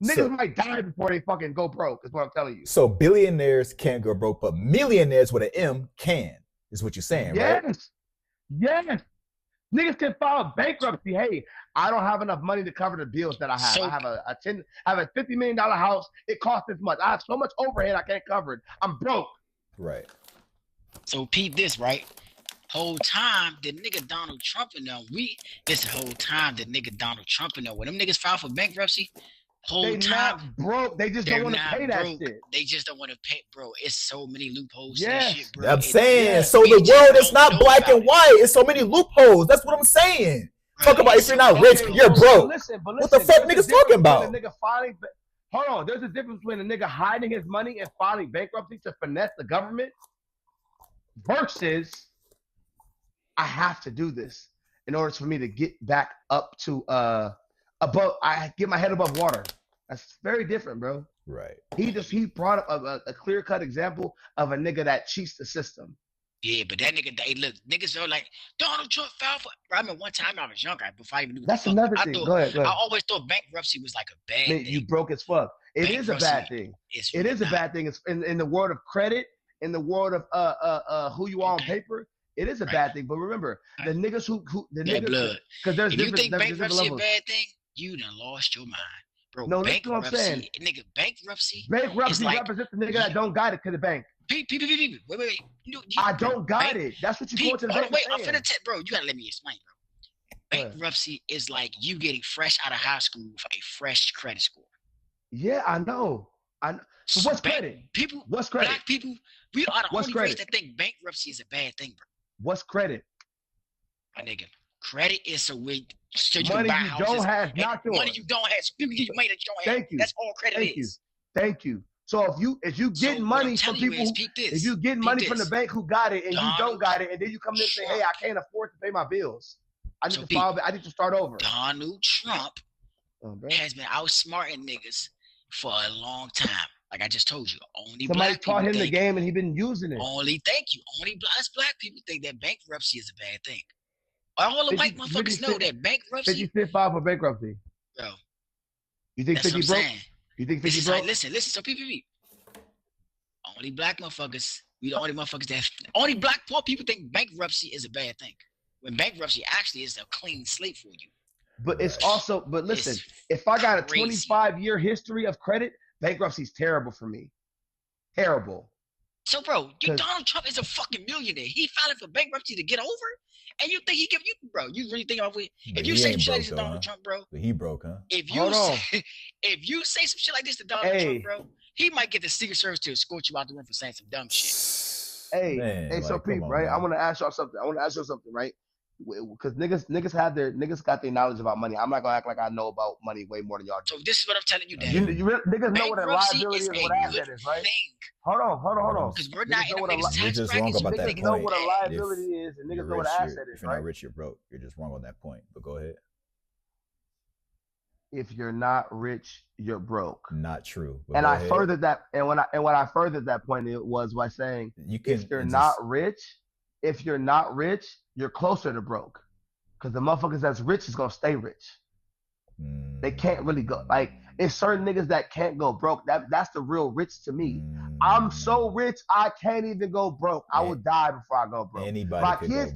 [SPEAKER 1] Niggas might die before they fucking go broke, is what I'm telling you.
[SPEAKER 2] So billionaires can't go broke, but millionaires with an M can, is what you're saying, right?
[SPEAKER 1] Yes. Niggas can file bankruptcy. Hey, I don't have enough money to cover the bills that I have. I have a $50 million house. It costs this much. I have so much overhead I can't cover it. I'm broke.
[SPEAKER 2] Right.
[SPEAKER 3] So peep this, right? Whole time the nigga Donald Trump and them, this whole time the nigga Donald Trump and them, when them niggas filed for bankruptcy,
[SPEAKER 1] they not broke. They just don't want to pay that shit.
[SPEAKER 3] They just don't want to pay, bro. It's so many loopholes to that shit, bro.
[SPEAKER 2] I'm saying, so the world is not black and white. It's so many loopholes. That's what I'm saying. Talk about if you're not rich, you're broke. But what the fuck niggas talking about?
[SPEAKER 1] Hold on. There's a difference between a nigga hiding his money and filing bankruptcy to finesse the government versus I have to do this in order for me to get back up to I get my head above water. That's very different, bro.
[SPEAKER 2] Right.
[SPEAKER 1] He brought up a clear-cut example of a nigga that cheats the system.
[SPEAKER 3] Yeah, but that nigga, look, niggas are like, Donald Trump filed for. I mean, one time I was younger, before I even knew.
[SPEAKER 1] That's another thing. Go ahead.
[SPEAKER 3] I always thought bankruptcy was like a bad thing.
[SPEAKER 1] You broke as fuck. It is a bad thing. It is a bad thing. It's in the world of credit, in the world of who you are on paper. It is a
[SPEAKER 3] Right.
[SPEAKER 1] bad thing. But remember, the niggas who the
[SPEAKER 3] Bad
[SPEAKER 1] niggas,
[SPEAKER 3] blood.
[SPEAKER 1] because there's
[SPEAKER 3] If you
[SPEAKER 1] different
[SPEAKER 3] think
[SPEAKER 1] there's different
[SPEAKER 3] bankruptcy a
[SPEAKER 1] levels.
[SPEAKER 3] bad thing, you done lost your mind, bro.
[SPEAKER 1] No, listen to what I'm saying.
[SPEAKER 3] Bankruptcy is
[SPEAKER 1] Bankruptcy
[SPEAKER 3] like
[SPEAKER 1] represents the nigga that don't got it to the bank.
[SPEAKER 3] wait.
[SPEAKER 1] I
[SPEAKER 3] Bro,
[SPEAKER 1] don't got it. That's what you going to the bank
[SPEAKER 3] wait, I'm
[SPEAKER 1] saying.
[SPEAKER 3] finna bro. You gotta let me explain, bro. Bankruptcy is like you getting fresh out of high school with a fresh credit score.
[SPEAKER 1] Yeah, I know. So what's credit? What's credit?
[SPEAKER 3] Black people, we are the only race that think bankruptcy is a bad thing, bro.
[SPEAKER 1] What's credit?
[SPEAKER 3] My nigga, credit is so you
[SPEAKER 1] money
[SPEAKER 3] can buy
[SPEAKER 1] you
[SPEAKER 3] houses.
[SPEAKER 1] Don't have, not yours.
[SPEAKER 3] Money you don't have. So people give you money that you don't have.
[SPEAKER 1] Thank you.
[SPEAKER 3] That's all credit is.
[SPEAKER 1] Thank you. So if you get money from people, if you get money from the bank who got it and you don't got it, and then you come in and say, "Hey, I can't afford to pay my bills. I need to file. I need to start over."
[SPEAKER 3] Donald Trump has been outsmarting niggas for a long time. Like I just told you,
[SPEAKER 1] somebody taught him the game and he been using it.
[SPEAKER 3] Only us black people think that bankruptcy is a bad thing. All the white motherfuckers know that bankruptcy.
[SPEAKER 1] 50 Cent filed for bankruptcy.
[SPEAKER 3] Bro,
[SPEAKER 1] you think 50 broke? You think 50 broke?
[SPEAKER 3] Listen. So people, only black motherfuckers. We the only motherfuckers that only black poor people think bankruptcy is a bad thing. When bankruptcy actually is a clean slate for you.
[SPEAKER 1] But it's also, but listen, if I got a 25-year history of credit, bankruptcy's terrible for me. Terrible.
[SPEAKER 3] So, bro, Donald Trump is a fucking millionaire. He filed for bankruptcy to get over, and you think he give you, bro? You really think about it? If you say some shit like this to Donald Trump, bro,
[SPEAKER 2] but he broke, huh?
[SPEAKER 3] If you say some shit like this to Donald Trump, bro, he might get the Secret Service to escort you out the room for saying some dumb shit.
[SPEAKER 1] Hey, so people, right? I want to ask y'all something. Right? Because niggas got their knowledge about money. I'm not gonna act like I know about money way more than y'all do.
[SPEAKER 3] So this is what I'm telling you, Dan.
[SPEAKER 1] Niggas know what a liability is, what asset is, right? Hold on.
[SPEAKER 3] Because we're not in a
[SPEAKER 2] You're just wrong about that point.
[SPEAKER 1] Niggas know what a liability is, and niggas know what an asset is,
[SPEAKER 2] If you're not rich, you're broke. You're just wrong on that point. But go ahead.
[SPEAKER 1] If you're not rich, you're broke.
[SPEAKER 2] Not true.
[SPEAKER 1] And I furthered that, and when I furthered that point, it was by saying, if you're not rich, you're closer to broke, because the motherfuckers that's rich is gonna stay rich. They can't really go, like, it's certain niggas that can't go broke. That's the real rich to me. I'm so rich I can't even go broke. I would die before I go broke. My kids,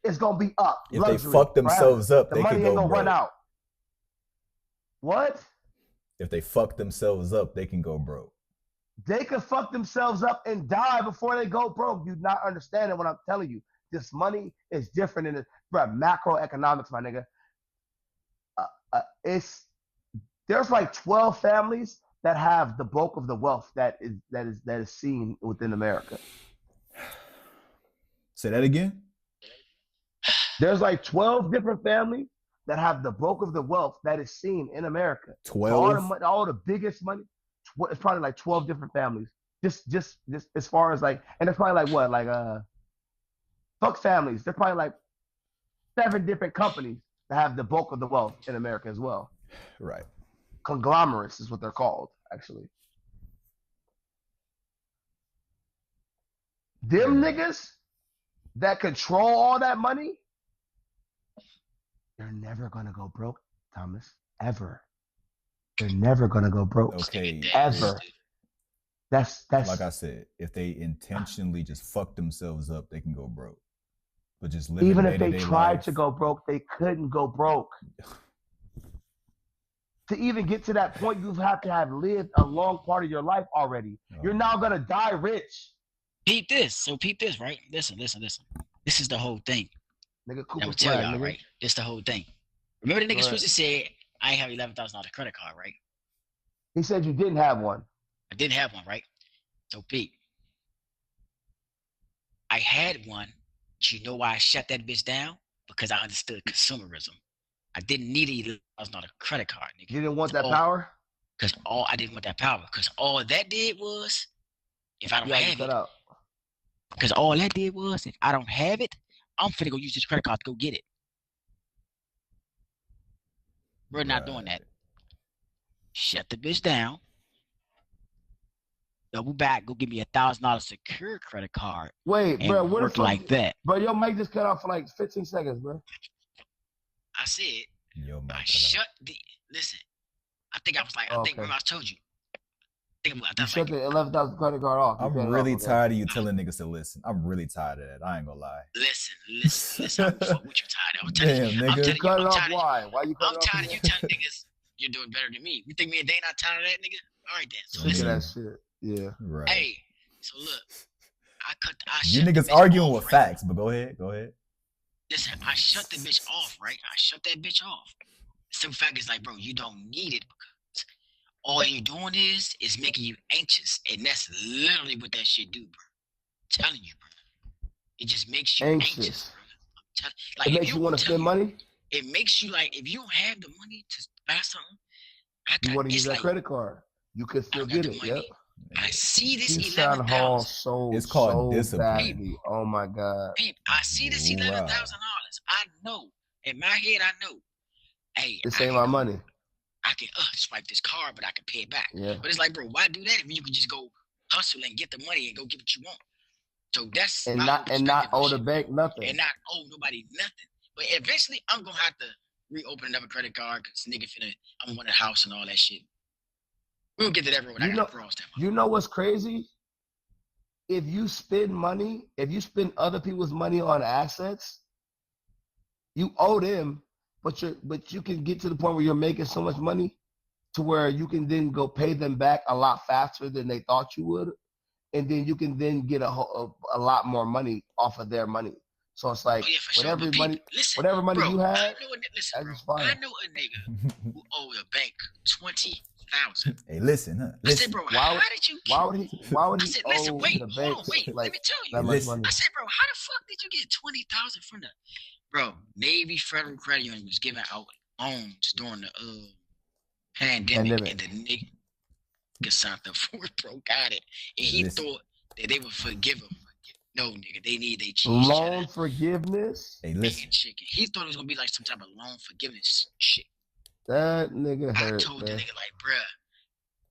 [SPEAKER 1] it's gonna be up.
[SPEAKER 2] If they fuck themselves up, they can go broke. The money ain't gonna run out.
[SPEAKER 1] What?
[SPEAKER 2] If they fuck themselves up, they can go broke.
[SPEAKER 1] They can fuck themselves up and die before they go broke. You're not understanding what I'm telling you. This money is different in it, bro. Macroeconomics, my nigga. There's like 12 families that have the bulk of the wealth that is seen within America.
[SPEAKER 2] Say that again.
[SPEAKER 1] There's like 12 different families that have the bulk of the wealth that is seen in America.
[SPEAKER 2] 12.
[SPEAKER 1] All the biggest money. It's probably like 12 different families. Just as far as like, and it's probably like what, like fuck families. There's probably like 7 different companies that have the bulk of the wealth in America as well.
[SPEAKER 2] Right.
[SPEAKER 1] Conglomerates is what they're called, actually. Them niggas that control all that money, they're never gonna go broke, Thomas. Ever. They're never gonna go broke.
[SPEAKER 2] Okay.
[SPEAKER 1] Ever. That's
[SPEAKER 2] like I said, if they intentionally just fuck themselves up, they can go broke. But just live
[SPEAKER 1] even if they tried to go broke, they couldn't go broke. To even get to that point, you have to have lived a long part of your life already. You're now gonna die rich.
[SPEAKER 3] Peep this, right? Listen. This is the whole thing.
[SPEAKER 1] Nigga,
[SPEAKER 3] I'm gonna tell y'all, right? This the whole thing. Remember the nigga supposed to say, I have $11,000 credit card, right?
[SPEAKER 1] He said you didn't have one.
[SPEAKER 3] I didn't have one, right? So Pete, I had one. But you know why I shut that bitch down? Because I understood consumerism. I didn't need $11,000 credit card, nigga.
[SPEAKER 1] You didn't want that power?
[SPEAKER 3] I didn't want that power. Because all that did was, if I don't have it, because all that did was, if I don't have it, I'm finna go use this credit card to go get it. We're not doing that. Shut the bitch down. Double back, go give me $1,000 secure credit card.
[SPEAKER 1] Wait, bro, what
[SPEAKER 3] work like that?
[SPEAKER 1] Bro, your mic just cut off for like 15 seconds, bro.
[SPEAKER 3] I said, listen. I think I was like, I think remember I told you.
[SPEAKER 1] You shut the $11,000 credit card off.
[SPEAKER 2] I'm really tired of you telling niggas to listen. I'm really tired of that. I ain't gonna lie.
[SPEAKER 3] Listen. I'm fuck with you tired of.
[SPEAKER 2] Damn, nigga.
[SPEAKER 1] You cut it off. Why? Why you cut it off?
[SPEAKER 3] I'm tired of you telling niggas you're doing better than me. You think me and Dane not tired of that, nigga? All right then. So
[SPEAKER 1] Look
[SPEAKER 3] listen.
[SPEAKER 1] at that shit. Yeah.
[SPEAKER 2] Right.
[SPEAKER 3] Hey, so look,
[SPEAKER 2] you niggas arguing with facts, but go ahead.
[SPEAKER 3] Listen, I shut the bitch off, right? I shut that bitch off. Some fact is like, bro, you don't need it because all you doing is making you anxious, and that's literally what that shit do, bro. I'm telling you, bro. It just makes you anxious, bro.
[SPEAKER 1] Like, it makes you want to spend money.
[SPEAKER 3] It makes you like, if you don't have the money to buy something,
[SPEAKER 1] you want to use that credit card. You could still get it. Yep.
[SPEAKER 3] I see this
[SPEAKER 1] $11,000 sold.
[SPEAKER 2] It's called
[SPEAKER 1] so
[SPEAKER 2] discipline.
[SPEAKER 1] badly. Oh my god.
[SPEAKER 3] I see this $11,000. I know in my head. I know. Hey,
[SPEAKER 1] this ain't my money.
[SPEAKER 3] I can swipe this card, but I can pay it back.
[SPEAKER 1] Yeah.
[SPEAKER 3] But it's like, bro, why do that if you can just go hustle and get the money and go get what you want? So that's
[SPEAKER 1] not owe the bank nothing.
[SPEAKER 3] And not owe nobody nothing. But eventually, I'm gonna have to reopen another credit card because nigga I'm wanting a house and all that shit. We'll get to that when I got cross that.
[SPEAKER 1] You know what's crazy? If you spend other people's money on assets, you owe them, but you can get to the point where you're making so much money to where you can then go pay them back a lot faster than they thought you would, and then you can then get a lot more money off of their money. So it's like whatever money you have, that's fine.
[SPEAKER 3] I know a nigga who owed a bank $20,000.
[SPEAKER 2] Hey, listen.
[SPEAKER 3] I said, bro, how did you?
[SPEAKER 1] Why would he
[SPEAKER 3] I said, listen,
[SPEAKER 1] owe
[SPEAKER 3] wait,
[SPEAKER 1] the
[SPEAKER 3] hold
[SPEAKER 1] bank
[SPEAKER 3] on, wait.
[SPEAKER 1] like
[SPEAKER 3] Let me tell you.
[SPEAKER 1] that much money?
[SPEAKER 3] I said, bro, how the fuck did you get $20,000 from the? Bro, Navy Federal Credit Union was giving out loans during the pandemic, and the nigga signed up for it, bro. Got it, and he thought that they would forgive him. No, nigga, they need their cheese.
[SPEAKER 1] Loan forgiveness?
[SPEAKER 2] Hey, listen.
[SPEAKER 3] Chicken. He thought it was gonna be like some type of loan forgiveness shit.
[SPEAKER 1] That nigga hurt.
[SPEAKER 3] I told the nigga like, bruh,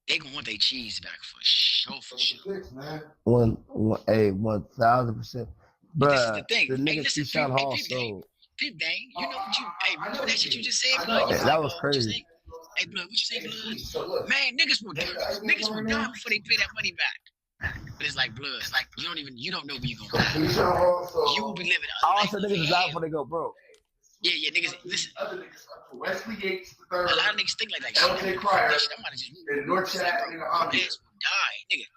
[SPEAKER 3] they gonna want their cheese back for sure, for sure.
[SPEAKER 1] 1,000%. Bruh,
[SPEAKER 3] this is the thing.
[SPEAKER 1] The nigga Keyshawn Hall sold.
[SPEAKER 3] Peep Dang, you know what you? Hey, that shit you just said, blood.
[SPEAKER 1] That was crazy.
[SPEAKER 3] Hey, blood, what you say, blood? Man, niggas will die before they pay that money back. But it's like blood. It's like you don't know where you gonna die. You will be living a life.
[SPEAKER 1] Also, niggas die before they go broke.
[SPEAKER 3] Yeah, niggas. Listen,
[SPEAKER 1] Wesley Yates
[SPEAKER 3] a lot of niggas think like that. I'm about to just will die, nigga.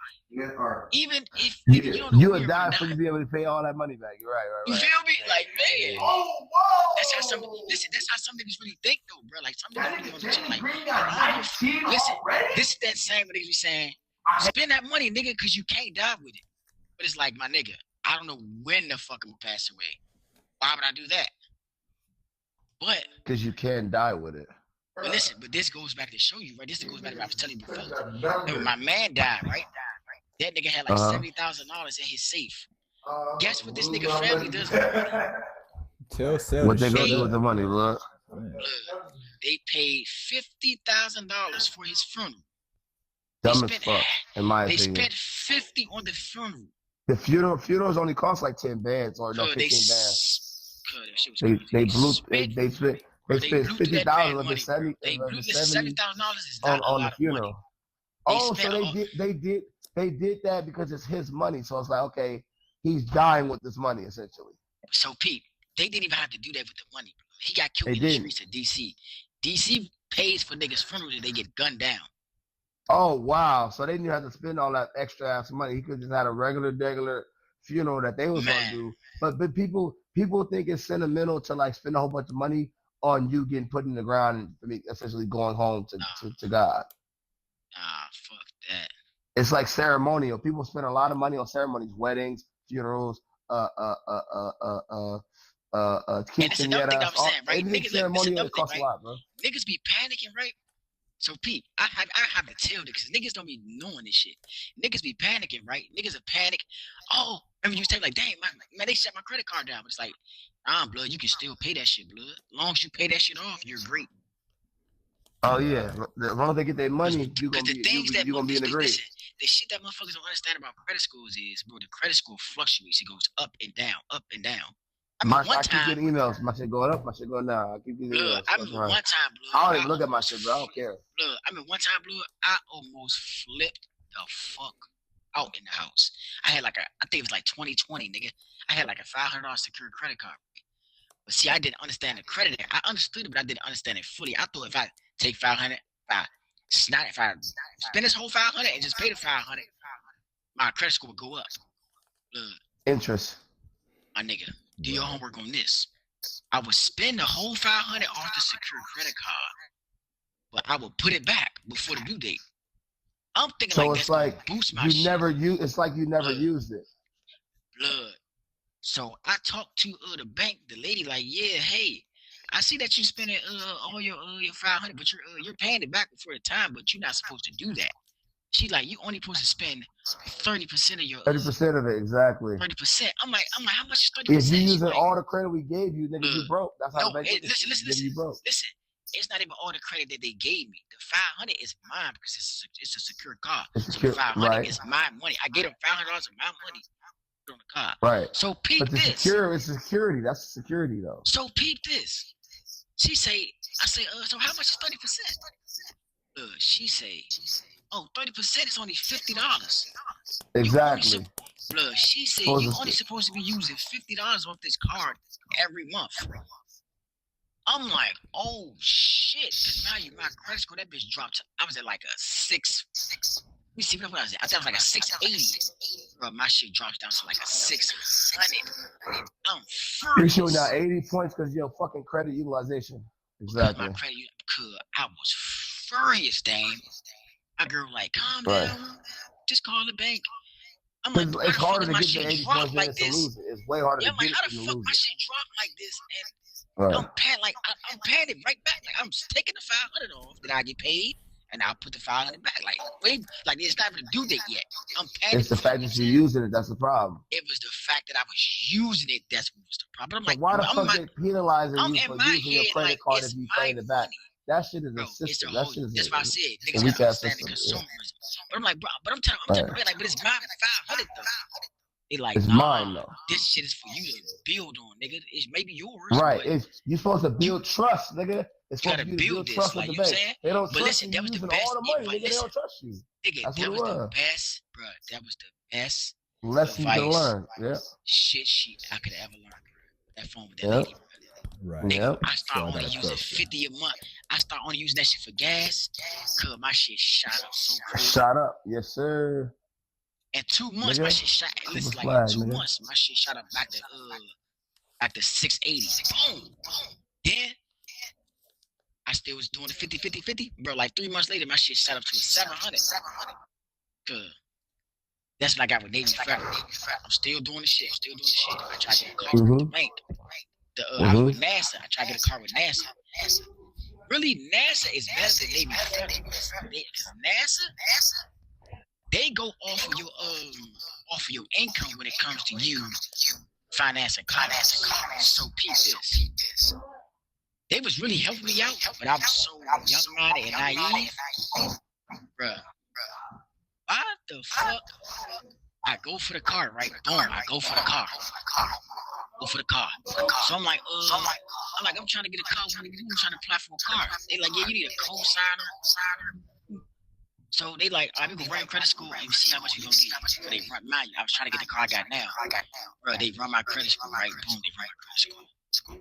[SPEAKER 3] Even if you don't know
[SPEAKER 1] you would die before you be able to pay all that money back. You're right.
[SPEAKER 3] You feel me? Like, man. Oh, whoa. That's how some niggas really think, though, bro. Like, some niggas really don't think, like, listen, this is that same what niggas be saying. Spend that money, nigga, because you can't die with it. But it's like, my nigga, I don't know when the fuck I'm gonna pass away. Why would I do that? But
[SPEAKER 1] because you can't die with it.
[SPEAKER 3] But listen, this goes back to show you, right? This goes back to what I was telling you before. When my man died, right? That nigga had like $70,000 in his safe. Guess what this nigga family does with the money?
[SPEAKER 1] What they gonna do with the money, look?
[SPEAKER 3] They paid $50,000 for his funeral.
[SPEAKER 1] Dumb as fuck, in my opinion.
[SPEAKER 3] They spent $50 on the funeral.
[SPEAKER 1] The funerals only cost like 10 bands or no 15 bands. They spent $50,000 of the 70.
[SPEAKER 3] They blew the $70,000 is
[SPEAKER 1] not
[SPEAKER 3] on
[SPEAKER 1] the funeral. Oh, so they did that because it's his money. So it's like, okay, he's dying with this money essentially.
[SPEAKER 3] So Pete, they didn't even have to do that with the money. He got killed in the streets of DC. DC pays for niggas' funerals and they get gunned down.
[SPEAKER 1] Oh wow! So they didn't have to spend all that extra ass money. He could just had a regular funeral that they was gonna do. But people think it's sentimental to like spend a whole bunch of money on you getting put in the ground and essentially going home to God.
[SPEAKER 3] Fuck that.
[SPEAKER 1] It's like ceremonial. People spend a lot of money on ceremonies, weddings, funerals,
[SPEAKER 3] and it's another thing I'm saying, right? Niggas, costs a lot, bro. Niggas be panicking, right? So Pete, I have to tell niggas, niggas don't be knowing this shit. Niggas be panicking, right? Niggas are panic. Oh, remember you say like, dang, man, they shut my credit card down. But it's like, blood, you can still pay that shit, blood. As long as you pay that shit off, you're great.
[SPEAKER 1] Oh yeah, as long as they get their money, you gonna be in the grave.
[SPEAKER 3] Listen, the shit that motherfuckers don't understand about credit scores is, bro, the credit score fluctuates. It goes up and down, up and down. I
[SPEAKER 1] keep getting emails. My shit going up. My shit going down. I keep getting emails.
[SPEAKER 3] I remember one time, blood.
[SPEAKER 1] I don't even look at my shit, bro. I don't care.
[SPEAKER 3] Blood, I mean, one time, blood, I almost flipped the fuck out in the house. I had like I think it was like 2020, nigga. I had like a $500 secured credit card. But see, I didn't understand the credit. I understood it, but I didn't understand it fully. I thought if I take 500, if I spend this whole 500 and just pay the 500, my credit score would go up.
[SPEAKER 1] Interest.
[SPEAKER 3] My nigga, do your homework on this. I would spend the whole 500 off the secured credit card, but I will put it back before the due date. I'm thinking
[SPEAKER 1] So
[SPEAKER 3] like
[SPEAKER 1] it's
[SPEAKER 3] that's
[SPEAKER 1] like
[SPEAKER 3] gonna boost my
[SPEAKER 1] you
[SPEAKER 3] shit.
[SPEAKER 1] never use. It's like you never used it.
[SPEAKER 3] Blood. So I talked to the bank, the lady, like, yeah, hey, I see that you spending all your 500, but you're paying it back before the time, but you're not supposed to do that. She's like, you only supposed to spend 30% of your
[SPEAKER 1] 30% of it, exactly.
[SPEAKER 3] 30%. I'm like, how much is 30%?
[SPEAKER 1] If you using all the credit we gave you, nigga, you broke. That's how
[SPEAKER 3] no,
[SPEAKER 1] the bank
[SPEAKER 3] listen,
[SPEAKER 1] you broke.
[SPEAKER 3] Listen, it's not even all the credit that they gave me. The 500 is mine because it's a secure card. So the 500 is my money. I gave them $500 of my money on the card.
[SPEAKER 1] Right.
[SPEAKER 3] So peep
[SPEAKER 1] but
[SPEAKER 3] this.
[SPEAKER 1] It's security. That's security though.
[SPEAKER 3] So peep this. I say, so how much is 30%? She say, oh, 30% is only $50.
[SPEAKER 1] Exactly.
[SPEAKER 3] She said you're only supposed to be using $50 off this card every month. I'm like, oh shit, because now my credit score, that bitch dropped. I was at like a 6. Let me see what I was at. I thought it was like a 680. Bro, my shit drops down to like a 600. I'm furious.
[SPEAKER 1] You're showing now 80 points because your fucking credit utilization. Exactly.
[SPEAKER 3] My credit, I was furious, Dame. My girl like, calm down, just call the bank. I'm like,
[SPEAKER 1] it's harder to get
[SPEAKER 3] the
[SPEAKER 1] 80
[SPEAKER 3] points
[SPEAKER 1] like this. Lose it. It's way harder to get
[SPEAKER 3] how
[SPEAKER 1] it
[SPEAKER 3] the
[SPEAKER 1] than
[SPEAKER 3] fuck
[SPEAKER 1] lose
[SPEAKER 3] my
[SPEAKER 1] it.
[SPEAKER 3] shit dropped like this? And
[SPEAKER 1] right.
[SPEAKER 3] I'm paying it right back. Like, I'm taking the 500 off that I get paid, and I'll put the 500 back. Like, wait, like it's not even a due date yet. I'm paying.
[SPEAKER 1] It's the fact that you're using it. That's the problem.
[SPEAKER 3] It was the fact that I was using it. That's what was the problem. I'm like,
[SPEAKER 1] why the fuck they penalizing you for using your credit card if you paying it back? That shit is a system. That's why I said niggas
[SPEAKER 3] gotta understand the consumerism. But I'm like, bro, I'm telling like, but it's my 500 though. They like,
[SPEAKER 1] it's mine though.
[SPEAKER 3] This shit is for you to build on, nigga. It's maybe yours.
[SPEAKER 1] Right. You're supposed to build trust, nigga. It's
[SPEAKER 3] you gotta build this, trust
[SPEAKER 1] like,
[SPEAKER 3] with the bank.
[SPEAKER 1] They don't trust
[SPEAKER 3] you.
[SPEAKER 1] That was the best. All the money, nigga, they don't trust you.
[SPEAKER 3] Nigga, that was the best, bro. That was the best
[SPEAKER 1] lesson you can learn. Yeah.
[SPEAKER 3] Shit I could ever learn. That phone with that lady.
[SPEAKER 2] Right.
[SPEAKER 3] Nigga, I start only using 50 a month. I start only using that shit for gas. Cause my shit shot up so crazy.
[SPEAKER 1] Shot up, yes sir.
[SPEAKER 3] In 2 months, my shit shot. Listen, like in 2 months, my shit shot up back to 680. Boom. Then I still was doing the 50. Bro, like 3 months later, my shit shot up to a 700. Cause that's what I got with Navy Federal. I'm still doing the shit. I tried to get a car with the bank. I was with NASA. I tried to get a car with NASA. Really, NASA is better than Navy Federal. NASA, they go off of your income when it comes to you financing cars. So peep this. They was really helping me out, but I was so young-minded and naive. Bruh. Why the fuck? I go for the car, right? Boom, I go for the car. So I'm like, I'm trying to get a car. I'm trying to apply for a car. They like, yeah, you need a co-signer. So they like, all right, we go run credit score and see how much we gonna get. So they run mine. I was trying to get the car I got now. Bro, they run my credit score, right? Boom, they run my credit score.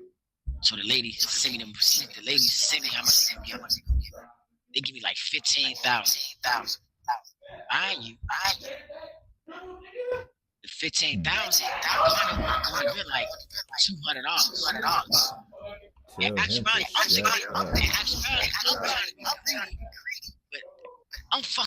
[SPEAKER 3] So the lady send me how much they gonna get. They give me like 15,000. You. The 15,000, I kind of been like $200. And actually, I'm trying to be greedy, but I'm fucking